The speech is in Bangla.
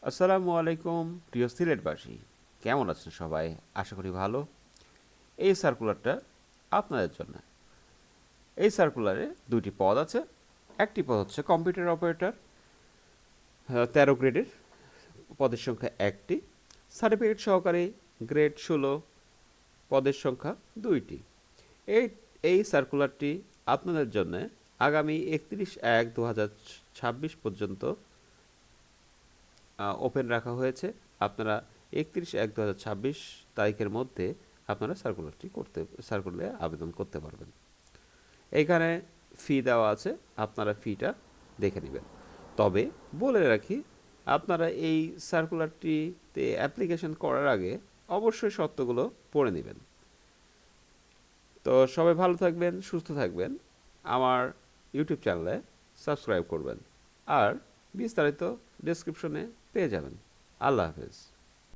আসসালামু আলাইকুম প্রিয় সিলেটবাসী, কেমন আছেন সবাই? আশা করি ভালো। এই সার্কুলারটা আপনাদের জন্য। এই সার্কুলারে দুইটি পদ আছে। একটি পদ হচ্ছে কম্পিউটার অপারেটর, 13 গ্রেডের, পদের সংখ্যা একটি। সার্টিফিকেট সহকারী, গ্রেড 16, পদের সংখ্যা দুইটি। এই এই সার্কুলারটি আপনাদের জন্য আগামী 31/1/2026 পর্যন্ত ওপেন রাখা হয়েছে। আপনারা 31/1/2026 তারিখের মধ্যে আপনারা সার্কুলারে আবেদন করতে পারবেন। এইখানে ফি দেওয়া আছে, আপনারা ফিটা দেখে নেবেন। তবে বলে রাখি, আপনারা এই সার্কুলারটিতে অ্যাপ্লিকেশন করার আগে অবশ্যই শর্তগুলো পড়ে নেবেন। তো সবাই ভালো থাকবেন, সুস্থ থাকবেন। আমার ইউটিউব চ্যানেলে সাবস্ক্রাইব করবেন। আর বিস্তারিত ডেসক্রিপশনে পেয়ে যাবেন। আল্লাহ হাফেজ।